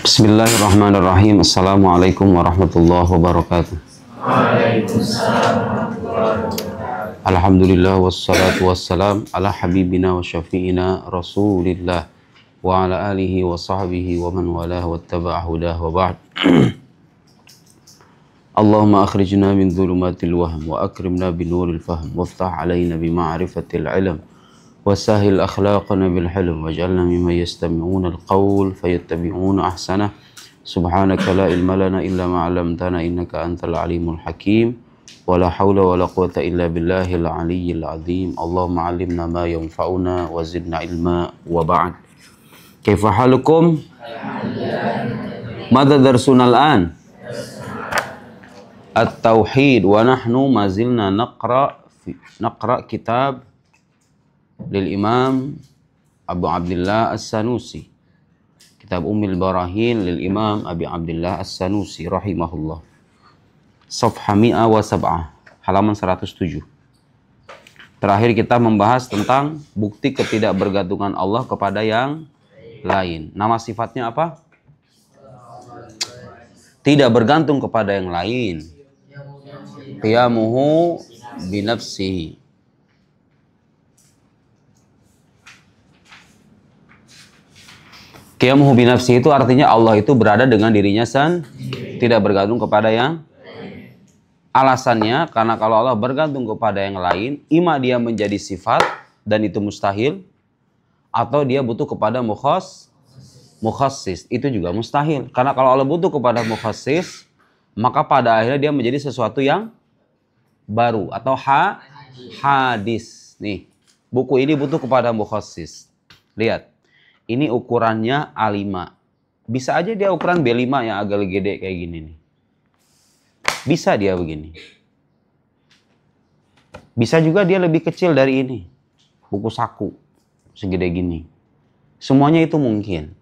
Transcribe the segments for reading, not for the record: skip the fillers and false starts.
Bismillahirrahmanirrahim. Assalamualaikum warahmatullahi wabarakatuh. Alhamdulillah wassalatu wassalam ala habibina wa syafi'ina rasulillah wa ala alihi wa sahbihi wa man walah wa taba'a hudah wa ba'd. Allahumma akhrijna min dhulumatil wahm wa akrimna binuril fahm waftah alayna bima'rifatil ilm وسهل أخلاقنا بالحلم واجعلنا ممن يستمعون القول فيتبعون أحسنه سبحانك لا علم لنا إلا ما علمتنا إنك أنت العليم الحكيم ولا حول ولا قوة إلا بالله العلي العظيم اللهم علمنا ما ينفعنا وزدنا علما وبعد كيف حالكم؟ ماذا درسنا الآن؟ التوحيد ونحن ما زلنا نقرأ كتاب للإمام أبو عبد الله السنوسي كتاب البراهين للإمام أبي عبد الله السنوسي رحمه الله صفحة 107 halaman 107. Terakhir kita membahas tentang bukti ketidakbergantungan Allah kepada yang lain. Nama sifatnya apa? Tidak bergantung kepada yang lain. Qiyamuhu binafsihi. Qiyamuhu binafsi itu artinya Allah itu berada dengan dirinya sendiri, tidak bergantung kepada yang alasannya, karena kalau Allah bergantung kepada yang lain, ima dia menjadi sifat dan itu mustahil, atau dia butuh kepada mukhassis, itu juga mustahil. Karena kalau Allah butuh kepada mukhassis, maka pada akhirnya dia menjadi sesuatu yang baru atau hadis. Nih, buku ini butuh kepada mukhassis. Lihat. Ini ukurannya A5. Bisa aja dia ukuran B5 yang agak gede kayak gini nih. Bisa dia begini. Bisa juga dia lebih kecil dari ini. Buku saku. Segede gini. Semuanya itu mungkin.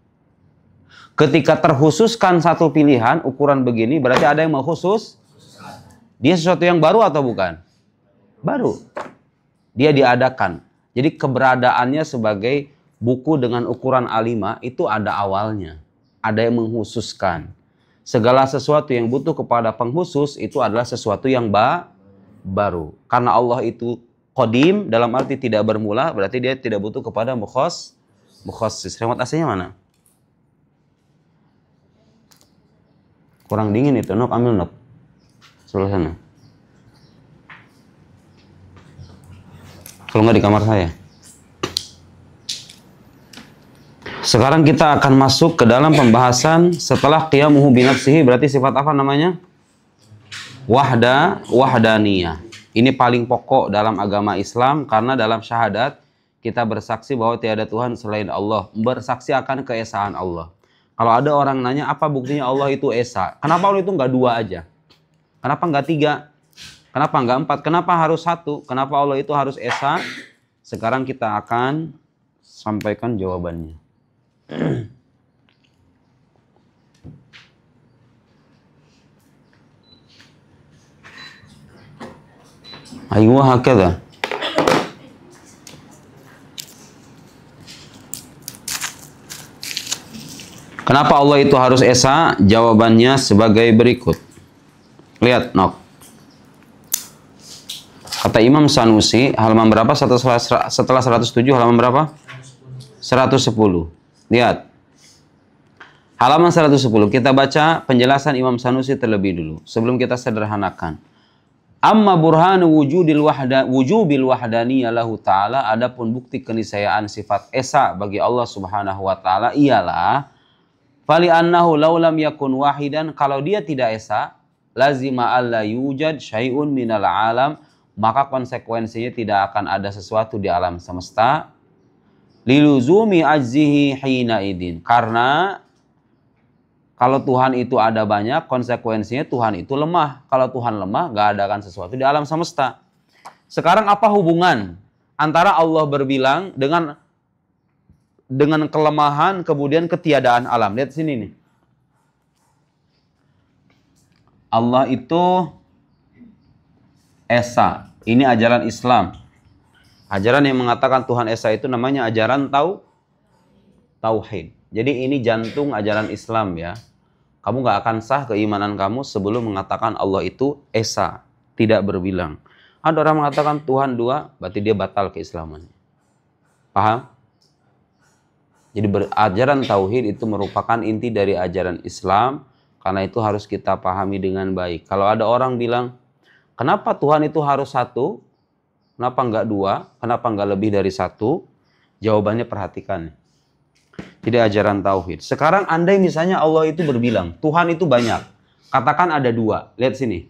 Ketika terkhususkan satu pilihan, ukuran begini, berarti ada yang mengkhusus. Dia sesuatu yang baru atau bukan? Baru. Dia diadakan. Jadi keberadaannya sebagai buku dengan ukuran A5 itu ada awalnya. Ada yang mengkhususkan. Segala sesuatu yang butuh kepada pengkhusus itu adalah sesuatu yang baru. Karena Allah itu qadim dalam arti tidak bermula, berarti dia tidak butuh kepada mukhassis. Remote AC-nya mana? Kurang dingin itu, Nok, ambil Nok. Sebelah sana. Kalau nggak di kamar saya. Sekarang kita akan masuk ke dalam pembahasan setelah qiyamuhu binafsihi, berarti sifat apa namanya? Wahdaniyah. Ini paling pokok dalam agama Islam karena dalam syahadat kita bersaksi bahwa tiada Tuhan selain Allah, bersaksi akan keesaan Allah. Kalau ada orang nanya apa buktinya Allah itu esa? Kenapa Allah itu nggak 2 aja? Kenapa nggak 3? Kenapa nggak 4? Kenapa harus 1? Kenapa Allah itu harus esa? Sekarang kita akan sampaikan jawabannya. Aywa hakadha. Kenapa Allah itu harus esa? Jawabannya sebagai berikut. Lihat, Nok. Kata Imam Sanusi, halaman berapa? Setelah 107 halaman berapa? 110. Lihat. Halaman 110. Kita baca penjelasan Imam Sanusi terlebih dulu. Sebelum kita sederhanakan. Amma burhanu wujubil wahdaniyah lahu ta'ala. Adapun bukti keniscayaan sifat esa bagi Allah subhanahu wa ta'ala ialah. Fali annahu laulam yakun wahidan. Kalau dia tidak esa. Lazima alla yujad syai'un minal alam. Maka konsekuensinya tidak akan ada sesuatu di alam semesta. Liluzumi ajzihi hina idin. Karena kalau Tuhan itu ada banyak, konsekuensinya Tuhan itu lemah. Kalau Tuhan lemah, gak ada kan sesuatu di alam semesta. Sekarang apa hubungan antara Allah berbilang dengan kelemahan kemudian ketiadaan alam? Lihat sini nih. Allah itu esa. Ini ajaran Islam. Ajaran yang mengatakan Tuhan Esa itu namanya ajaran tauhid. Jadi ini jantung ajaran Islam ya. Kamu nggak akan sah keimanan kamu sebelum mengatakan Allah itu esa, tidak berbilang. Ada orang mengatakan Tuhan dua, berarti dia batal keislamannya. Paham? Jadi ajaran tauhid itu merupakan inti dari ajaran Islam, karena itu harus kita pahami dengan baik. Kalau ada orang bilang, kenapa Tuhan itu harus satu? Kenapa nggak dua? Kenapa nggak lebih dari satu? Jawabannya perhatikan. Jadi ajaran tauhid. Sekarang andai misalnya Allah itu berbilang, Tuhan itu banyak. Katakan ada dua. Lihat sini.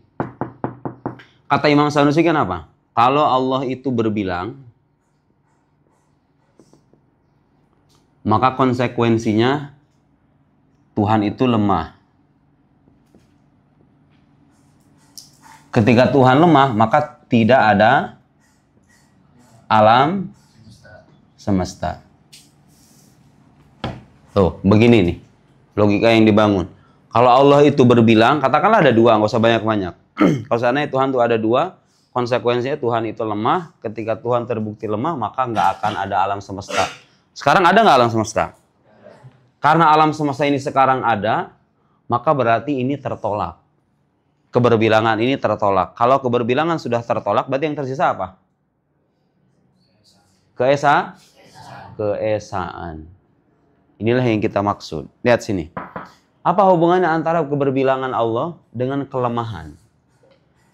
Kata Imam Sanusi kan apa? Kalau Allah itu berbilang, maka konsekuensinya Tuhan itu lemah. Ketika Tuhan lemah, maka tidak ada alam semesta. Tuh, begini nih logika yang dibangun. Kalau Allah itu berbilang, katakanlah ada dua, nggak usah banyak-banyak. Kalau seandainya Tuhan itu ada dua, konsekuensinya Tuhan itu lemah. Ketika Tuhan terbukti lemah, maka nggak akan ada alam semesta. Sekarang ada nggak alam semesta? Karena alam semesta ini sekarang ada, maka berarti ini tertolak. Keberbilangan ini tertolak. Kalau keberbilangan sudah tertolak, berarti yang tersisa apa? Keesaan. Inilah yang kita maksud. Lihat sini. Apa hubungannya antara keberbilangan Allah dengan kelemahan?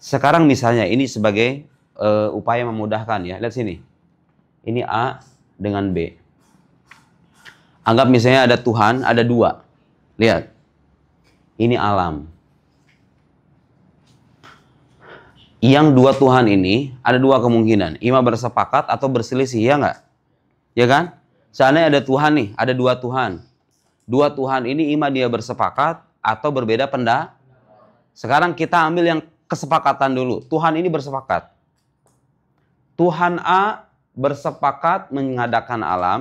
Sekarang misalnya ini sebagai upaya memudahkan ya. Lihat sini. Ini A dengan B. Anggap misalnya ada Tuhan, ada dua. Lihat. Ini alam. Yang dua Tuhan ini ada dua kemungkinan. Ima bersepakat atau berselisih, ya nggak? Ya kan? Seandainya ada Tuhan nih, ada dua Tuhan. Dua Tuhan ini ima dia bersepakat atau berbeda pendapat. Sekarang kita ambil yang kesepakatan dulu. Tuhan ini bersepakat. Tuhan A bersepakat mengadakan alam.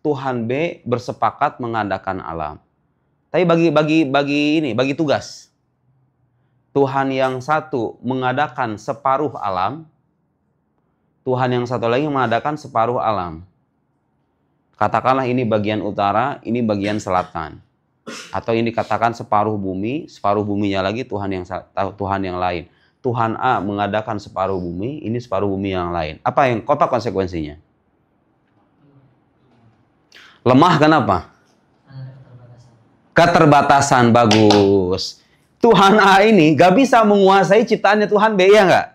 Tuhan B bersepakat mengadakan alam. Tapi bagi tugas. Tuhan yang satu mengadakan separuh alam. Tuhan yang satu lagi mengadakan separuh alam. Katakanlah ini bagian utara, ini bagian selatan. Atau ini katakan separuh buminya lagi Tuhan yang lain. Tuhan A mengadakan separuh bumi, ini separuh bumi yang lain. Apa konsekuensinya? Lemah kenapa? Keterbatasan, bagus. Tuhan A ini gak bisa menguasai ciptaannya Tuhan B, ya nggak?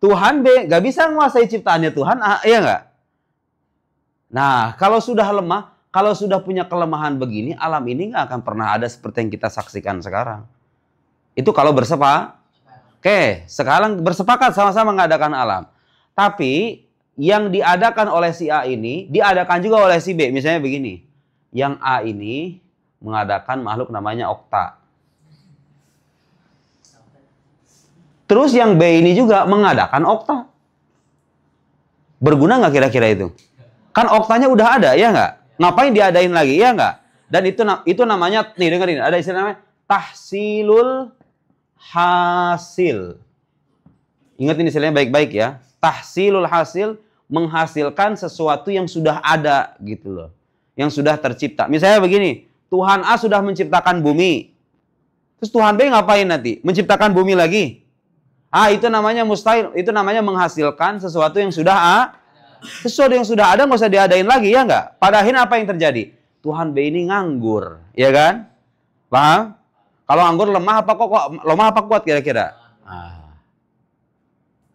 Tuhan B gak bisa menguasai ciptaannya Tuhan A, ya nggak? Nah, kalau sudah lemah, kalau sudah punya kelemahan begini, alam ini nggak akan pernah ada seperti yang kita saksikan sekarang. Itu kalau bersepakat. Oke, sekarang bersepakat sama-sama mengadakan alam. Tapi, yang diadakan oleh si A ini, diadakan juga oleh si B. Misalnya begini, yang A ini mengadakan makhluk namanya okta. Terus yang B ini juga mengadakan okta. Berguna nggak kira-kira itu? Kan oktanya udah ada, ya nggak? Ngapain diadain lagi, ya nggak? Dan itu namanya, nih dengerin, ada istilah namanya tahsilul hasil. Ingat ini istilahnya baik-baik ya. Tahsilul hasil, menghasilkan sesuatu yang sudah ada gitu loh. Yang sudah tercipta. Misalnya begini, Tuhan A sudah menciptakan bumi. Terus Tuhan B ngapain nanti? Menciptakan bumi lagi? Itu namanya mustahil, itu namanya menghasilkan sesuatu yang sudah sesuatu yang sudah ada nggak usah diadain lagi, ya nggak? Padahal apa yang terjadi? Tuhan B ini nganggur, ya kan? Paham? Kalau nganggur lemah apa kuat kira-kira?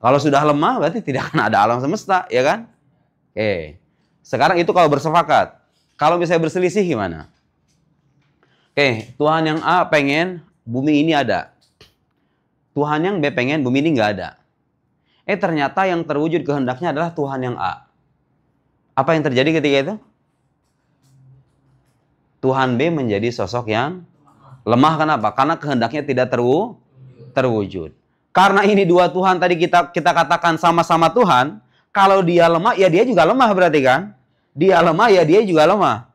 Kalau sudah lemah berarti tidak akan ada alam semesta, ya kan? Oke. Sekarang itu kalau bersepakat. Kalau misalnya berselisih gimana? Oke, Tuhan yang A pengen bumi ini ada. Tuhan yang B pengen bumi ini nggak ada. Ternyata yang terwujud kehendaknya adalah Tuhan yang A. Apa yang terjadi ketika itu? Tuhan B menjadi sosok yang lemah. Kenapa? Karena kehendaknya tidak terwujud. Karena ini dua Tuhan tadi kita katakan sama-sama Tuhan. Kalau dia lemah, ya dia juga lemah berarti kan? Dia lemah, ya dia juga lemah.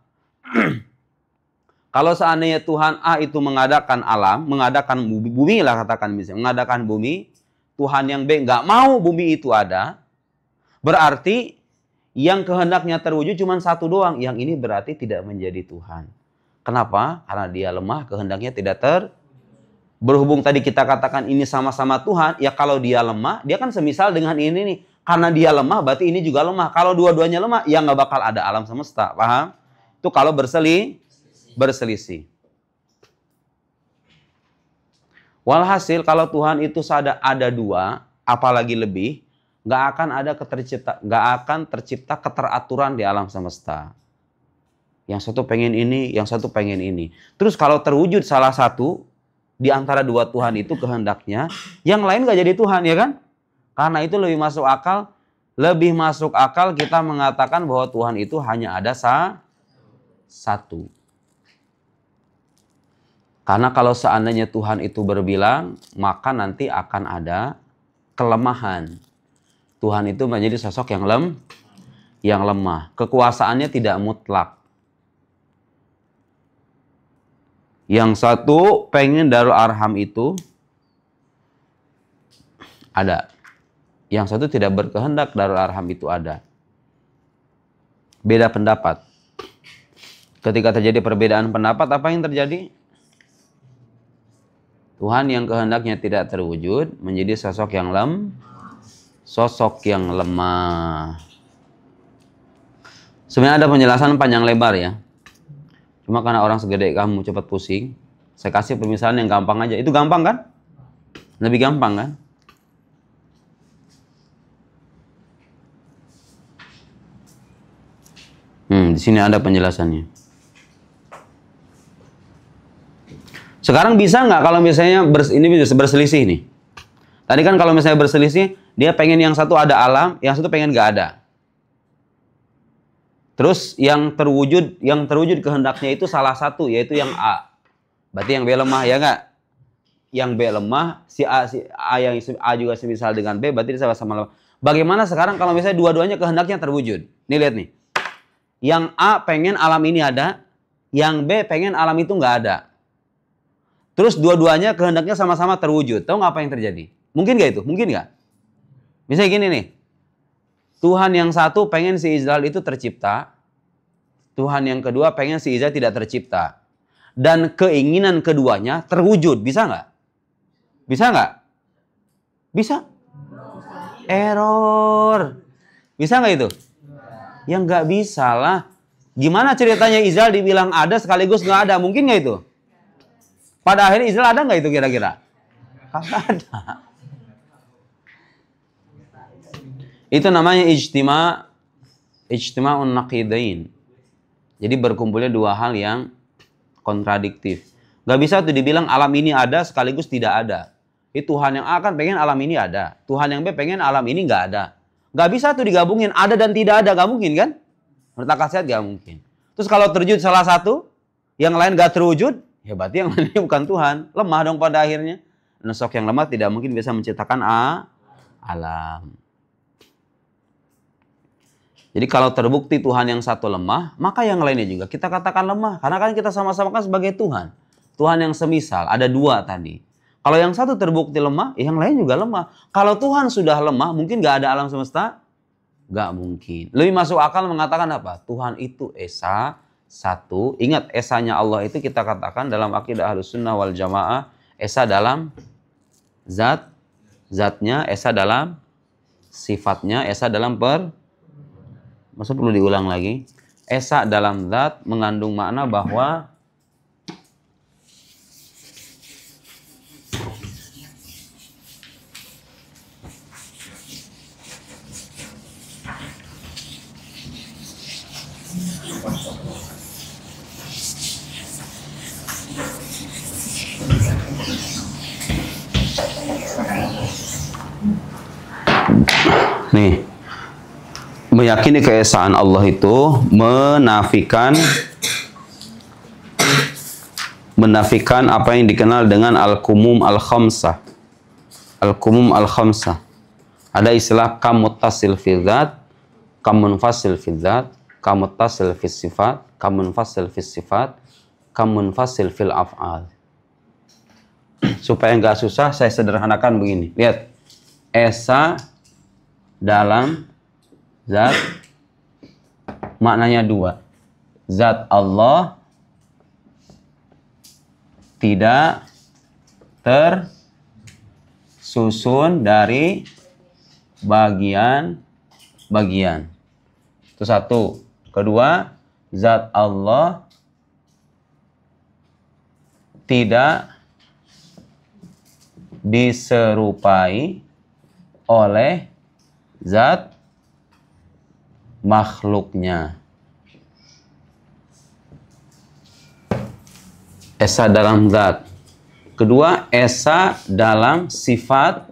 Kalau seandainya Tuhan A itu mengadakan alam, mengadakan bumi lah katakan misalnya, mengadakan bumi, Tuhan yang B nggak mau bumi itu ada, berarti yang kehendaknya terwujud cuma satu doang. Yang ini berarti tidak menjadi Tuhan. Kenapa? Karena dia lemah, kehendaknya tidak berhubung tadi kita katakan ini sama-sama Tuhan, ya kalau dia lemah, dia kan semisal dengan ini nih. Karena dia lemah, berarti ini juga lemah. Kalau dua-duanya lemah, ya nggak bakal ada alam semesta. Paham? Itu kalau berselisih. Walhasil kalau Tuhan itu ada dua, apalagi lebih, nggak akan tercipta keteraturan di alam semesta. Yang satu pengen ini, yang satu pengen ini. Terus kalau terwujud salah satu di antara dua Tuhan itu kehendaknya, yang lain nggak jadi Tuhan, ya kan? Karena itu lebih masuk akal kita mengatakan bahwa Tuhan itu hanya ada satu. Karena kalau seandainya Tuhan itu berbilang, maka nanti akan ada kelemahan. Tuhan itu menjadi sosok yang lemah. Kekuasaannya tidak mutlak. Yang satu pengen Darul Arham itu ada. Yang satu tidak berkehendak Darul Arham itu ada. Beda pendapat. Ketika terjadi perbedaan pendapat, apa yang terjadi? Tuhan yang kehendaknya tidak terwujud menjadi sosok yang lemah. Sebenarnya ada penjelasan panjang lebar ya. Cuma karena orang segede kamu cepat pusing, saya kasih permisalan yang gampang aja. Itu gampang kan? Lebih gampang kan? Di sini ada penjelasannya. Sekarang bisa nggak kalau misalnya ini berselisih nih? Tadi kan kalau misalnya berselisih, dia pengen yang satu ada alam, yang satu pengen nggak ada. Terus yang terwujud kehendaknya itu salah satu, yaitu yang A. Berarti yang B lemah, ya nggak? Yang B lemah, si A yang A juga semisal dengan B, berarti dia sama-sama lemah. Bagaimana sekarang kalau misalnya dua-duanya kehendaknya terwujud? Nih lihat nih. Yang A pengen alam ini ada, yang B pengen alam itu nggak ada. Terus dua-duanya kehendaknya sama-sama terwujud. Tahu nggak apa yang terjadi? Mungkin nggak itu? Mungkin nggak? Misalnya gini nih. Tuhan yang satu pengen si Israel itu tercipta. Tuhan yang kedua pengen si Israel tidak tercipta. Dan keinginan keduanya terwujud. Bisa nggak? Bisa nggak? Bisa? Error. Bisa nggak itu? Ya nggak bisa lah. Gimana ceritanya Israel dibilang ada sekaligus nggak ada? Mungkin nggak itu? Pada akhirnya Israel ada nggak itu kira-kira? Kagak ada. Itu namanya ijtima'un naqidain. Jadi berkumpulnya dua hal yang kontradiktif. Gak bisa tuh dibilang alam ini ada sekaligus tidak ada. Itu Tuhan yang A kan pengen alam ini ada. Tuhan yang B pengen alam ini gak ada. Gak bisa tuh digabungin ada dan tidak ada. Gak mungkin kan? Menurut akal sehat gak mungkin. Terus kalau terwujud salah satu, yang lain gak terwujud, ya berarti yang lain bukan Tuhan. Lemah dong pada akhirnya. Sosok yang lemah tidak mungkin bisa menciptakan alam. Jadi kalau terbukti Tuhan yang satu lemah, maka yang lainnya juga kita katakan lemah. Karena kan kita sama-sama kan sebagai Tuhan. Tuhan yang semisal, ada dua tadi. Kalau yang satu terbukti lemah, yang lain juga lemah. Kalau Tuhan sudah lemah, mungkin gak ada alam semesta? Gak mungkin. Lebih masuk akal mengatakan apa? Tuhan itu Esa satu. Ingat, Esanya Allah itu kita katakan dalam akidah Ahlussunnah wal Jamaah. Esa dalam zatnya, Esa dalam sifatnya, Esa dalam masa perlu diulang lagi? Esa dalam zat mengandung makna bahwa nih, meyakini keesaan Allah itu menafikan apa yang dikenal dengan al-kumum al-khamsah. Al-kumum al-khamsah. Ada istilah kamuttasil fi dzat, kamunfasil fi dzat, kamuttasil fi sifat, kamunfasil fi sifat, kamunfasil fil af'al. Supaya nggak susah, saya sederhanakan begini. Lihat. Esa dalam zat maknanya dua. Zat Allah tidak tersusun dari bagian-bagian. Itu satu. Kedua, zat Allah tidak diserupai oleh zat makhluknya. Esa dalam zat. Kedua, esa dalam sifat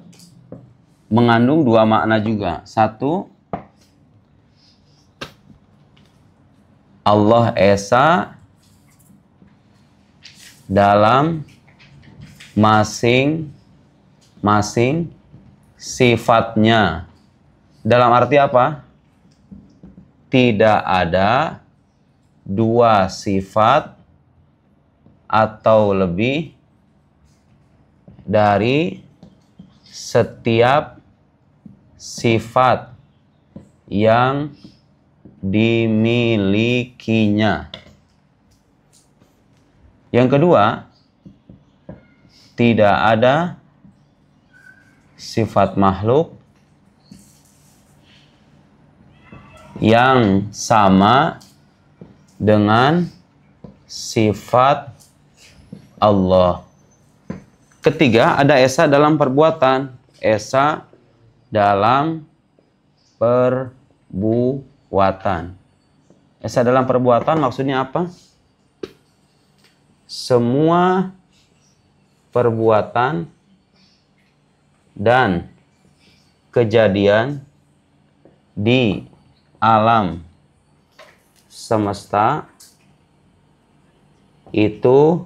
mengandung dua makna juga. Satu, Allah esa dalam masing-masing sifatnya. Dalam arti apa? Tidak ada dua sifat atau lebih dari setiap sifat yang dimilikinya. Yang kedua, tidak ada sifat makhluk yang sama dengan sifat Allah. Ketiga, ada esa dalam perbuatan. Esa dalam perbuatan. Esa dalam perbuatan maksudnya apa? Semua perbuatan dan kejadian di alam semesta itu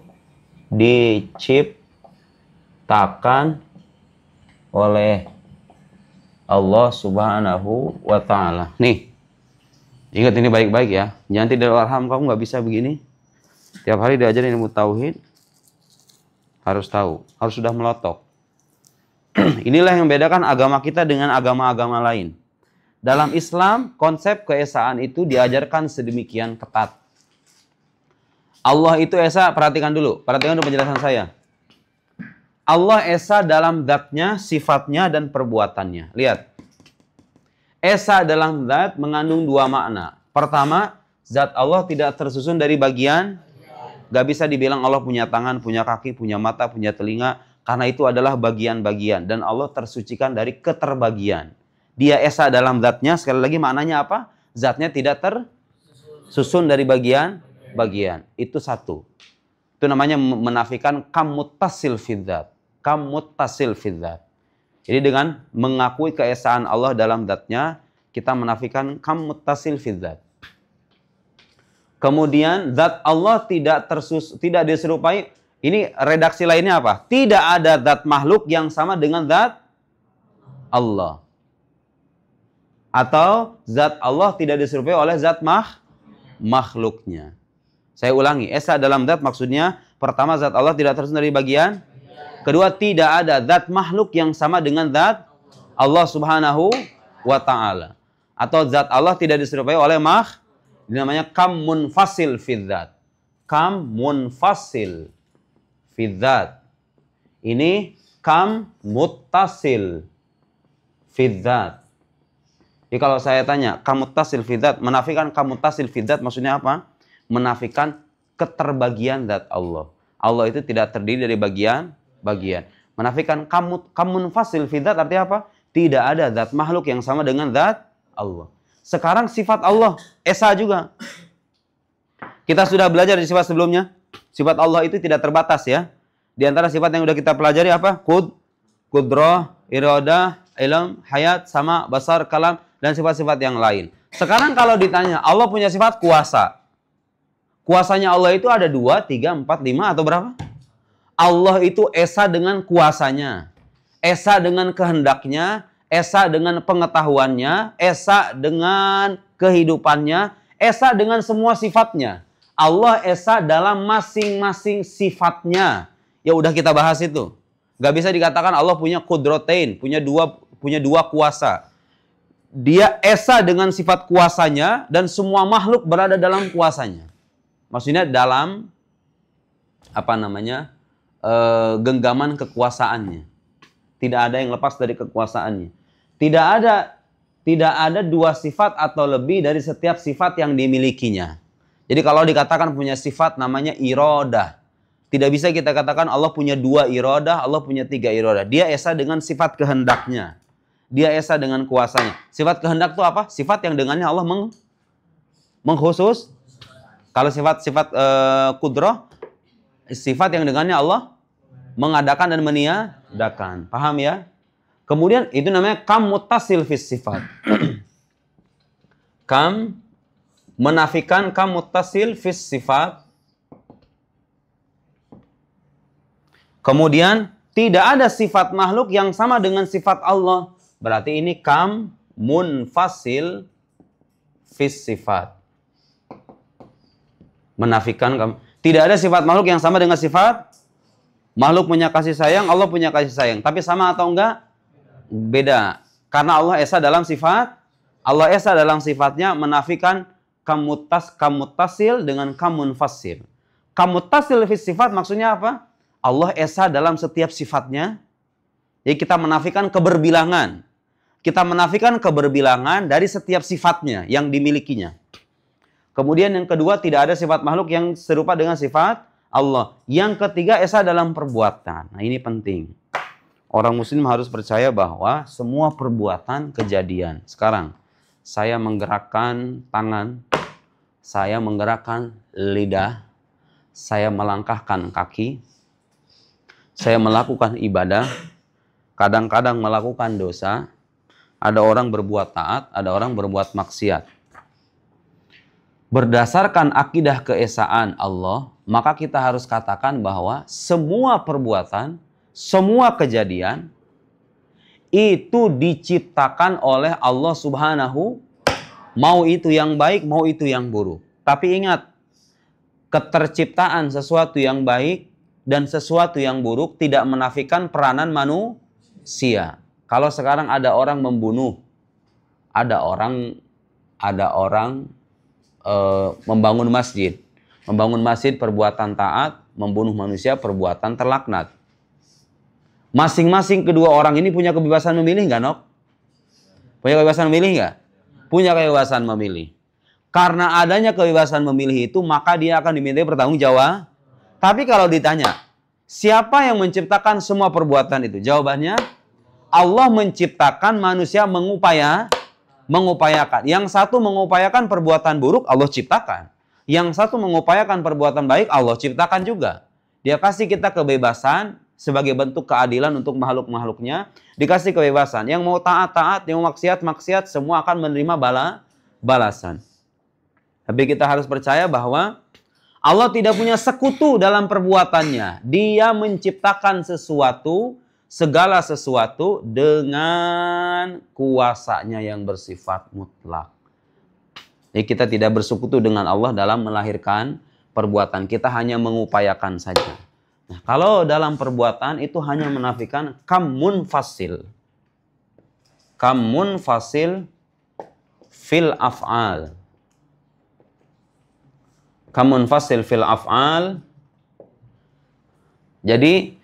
diciptakan oleh Allah Subhanahu wa Ta'ala. Nih, ingat ini baik-baik ya. Jangan tidak paham, kamu nggak bisa begini. Tiap hari diajarin ilmu tauhid, harus tahu, harus sudah melotok. Inilah yang membedakan agama kita dengan agama-agama lain. Dalam Islam, konsep keesaan itu diajarkan sedemikian ketat. Allah itu esa, perhatikan dulu penjelasan saya. Allah esa dalam zatnya, sifatnya, dan perbuatannya. Lihat. Esa dalam zat mengandung dua makna. Pertama, zat Allah tidak tersusun dari bagian. Gak bisa dibilang Allah punya tangan, punya kaki, punya mata, punya telinga. Karena itu adalah bagian-bagian. Dan Allah tersucikan dari keterbagian. Dia esa dalam zatnya, sekali lagi maknanya apa? Zatnya tidak tersusun dari bagian-bagian. Itu satu. Itu namanya menafikan kamuttasil fidzat. Kamuttasil fidzat. Jadi dengan mengakui keesaan Allah dalam zatnya, kita menafikan kamuttasil fidzat. Kemudian zat Allah tidak diserupai. Ini redaksi lainnya apa? Tidak ada zat makhluk yang sama dengan zat Allah. Atau zat Allah tidak diserupai oleh zat makhluknya. Saya ulangi, esa dalam zat maksudnya pertama zat Allah tidak tersusun dari bagian. Kedua, tidak ada zat makhluk yang sama dengan zat Allah Subhanahu wa Ta'ala. Atau zat Allah tidak diserupai oleh ini namanya kam munfasil fidzat. Kam munfasil fidzat. Ini kam muttasil fidzat. Jadi kalau saya tanya, kam muttasil fidzat, menafikan kam muttasil fidzat maksudnya apa? Menafikan keterbagian zat Allah. Allah itu tidak terdiri dari bagian. Menafikan kam munfasil fidzat artinya apa? Tidak ada zat makhluk yang sama dengan zat Allah. Sekarang sifat Allah esa juga. Kita sudah belajar di sifat sebelumnya. Sifat Allah itu tidak terbatas ya. Di antara sifat yang sudah kita pelajari apa? Qudrah, iradah, ilm, hayat, sama, basar, kalam, dan sifat-sifat yang lain. Sekarang kalau ditanya, Allah punya sifat kuasa. Kuasanya Allah itu ada 2, 3, 4, 5 atau berapa? Allah itu esa dengan kuasanya. Esa dengan kehendaknya. Esa dengan pengetahuannya. Esa dengan kehidupannya. Esa dengan semua sifatnya. Allah esa dalam masing-masing sifatnya. Ya udah kita bahas itu. Gak bisa dikatakan Allah punya kudrotain, punya dua kuasa. Dia esa dengan sifat kuasanya dan semua makhluk berada dalam kuasanya. Maksudnya dalam genggaman kekuasaannya. Tidak ada yang lepas dari kekuasaannya. Tidak ada dua sifat atau lebih dari setiap sifat yang dimilikinya. Jadi kalau dikatakan punya sifat namanya iradah. Tidak bisa kita katakan Allah punya dua iradah, Allah punya tiga iradah. Dia esa dengan sifat kehendaknya. Dia esa dengan kuasanya. Sifat kehendak itu apa? Sifat yang dengannya Allah mengkhusus. Kalau sifat-sifat kudrah, sifat yang dengannya Allah mengadakan dan meniadakan. Paham ya? Kemudian itu namanya kam muttasil fis sifat. Kam menafikan kam muttasil fis sifat. Kemudian tidak ada sifat makhluk yang sama dengan sifat Allah. Berarti ini kam munfasil fis sifat. Menafikan kam. Tidak ada sifat makhluk yang sama dengan sifat. Makhluk punya kasih sayang, Allah punya kasih sayang. Tapi sama atau enggak? Beda. Karena Allah esa dalam sifat. Allah esa dalam sifatnya menafikan kam muttasil dengan kam munfasil. Kam muttasil fis sifat maksudnya apa? Allah esa dalam setiap sifatnya. Jadi kita menafikan keberbilangan. Kita menafikan keberbilangan dari setiap sifatnya yang dimilikinya. Kemudian yang kedua, tidak ada sifat makhluk yang serupa dengan sifat Allah. Yang ketiga, esa dalam perbuatan. Nah ini penting. Orang muslim harus percaya bahwa semua perbuatan kejadian. Sekarang, saya menggerakkan tangan. Saya menggerakkan lidah. Saya melangkahkan kaki. Saya melakukan ibadah, kadang-kadang melakukan dosa, ada orang berbuat taat, ada orang berbuat maksiat. Berdasarkan akidah keesaan Allah, maka kita harus katakan bahwa semua perbuatan, semua kejadian, itu diciptakan oleh Allah Subhanahu, mau itu yang baik, mau itu yang buruk. Tapi ingat, keterciptaan sesuatu yang baik, dan sesuatu yang buruk tidak menafikan peranan manusia. Kalau sekarang ada orang membunuh, ada orang membangun masjid. Membangun masjid perbuatan taat, membunuh manusia perbuatan terlaknat. Masing-masing kedua orang ini punya kebebasan memilih nggak, Nok? Punya kebebasan memilih nggak? Punya kebebasan memilih. Karena adanya kebebasan memilih itu, maka dia akan dimintai bertanggung jawab. Tapi kalau ditanya, siapa yang menciptakan semua perbuatan itu? Jawabannya, Allah menciptakan, manusia mengupayakan. Yang satu mengupayakan perbuatan buruk, Allah ciptakan. Yang satu mengupayakan perbuatan baik, Allah ciptakan juga. Dia kasih kita kebebasan sebagai bentuk keadilan untuk makhluk-makhluknya. Dikasih kebebasan. Yang mau taat-taat, yang mau maksiat-maksiat, semua akan menerima balasan. Tapi kita harus percaya bahwa Allah tidak punya sekutu dalam perbuatannya. Dia menciptakan sesuatu, segala sesuatu dengan kuasanya yang bersifat mutlak. Jadi kita tidak bersekutu dengan Allah dalam melahirkan perbuatan. Kita hanya mengupayakan saja. Nah, kalau dalam perbuatan itu hanya menafikan kam munfasil. Kam munfasil fil af'al. Kamun fasil fil af'al. Jadi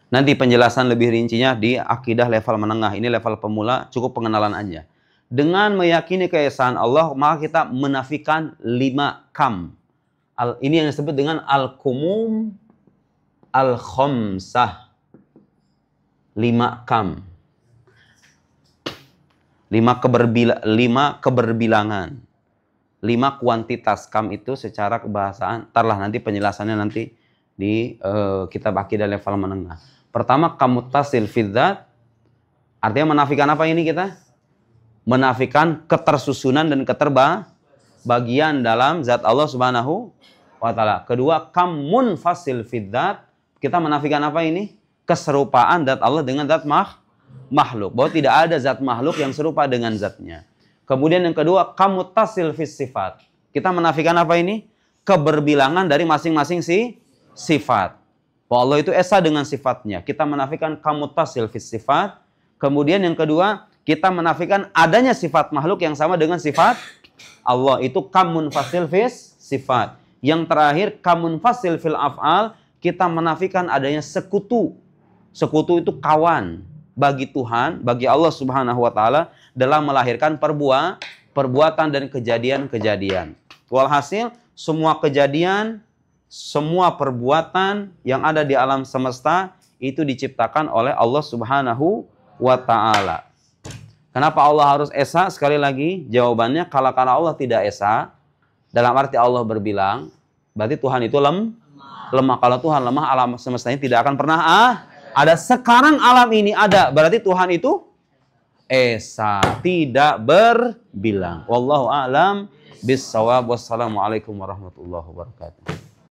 nanti penjelasan lebih rincinya di akidah level menengah. Ini level pemula, cukup pengenalan aja. Dengan meyakini keesaan Allah, maka kita menafikan 5 kam. Ini yang disebut dengan al-kumum al-khamsah. 5 kam. 5 keberbilangan. 5 kuantitas. Kam itu secara kebahasaan, tarlah nanti penjelasannya nanti di kitab akidah level menengah. Pertama, kam muttasil fidzat, artinya menafikan apa ini kita? Menafikan ketersusunan dan keterbagian dalam zat Allah Subhanahu wa Ta'ala. Kedua, kam munfasil fidzat, kita menafikan apa ini? Keserupaan zat Allah dengan zat makhluk. Bahwa tidak ada zat makhluk yang serupa dengan zatnya. Kemudian yang kedua, kam muttasil fis sifat. Kita menafikan apa ini? Keberbilangan dari masing-masing sifat. Bahwa Allah itu esa dengan sifatnya. Kita menafikan kam muttasil fis sifat. Kemudian yang kedua, kita menafikan adanya sifat makhluk yang sama dengan sifat Allah. Itu kam munfasil fis sifat. Yang terakhir, kam munfasil fil af'al. kita menafikan adanya sekutu. Sekutu itu kawan bagi Tuhan, bagi Allah Subhanahu wa taala dalam melahirkan perbuatan dan kejadian-kejadian. Walhasil semua kejadian, semua perbuatan yang ada di alam semesta itu diciptakan oleh Allah Subhanahu wa taala. Kenapa Allah harus esa? Sekali lagi jawabannya, kalau Allah tidak esa, dalam arti Allah berbilang, berarti Tuhan itu lemah. Kalau Tuhan lemah, alam semesta ini tidak akan pernah ada. Sekarang alam ini ada, berarti Tuhan itu esa, tidak berbilang. Wallahu a'lam bissawab. Wassalamualaikum warahmatullahi wabarakatuh.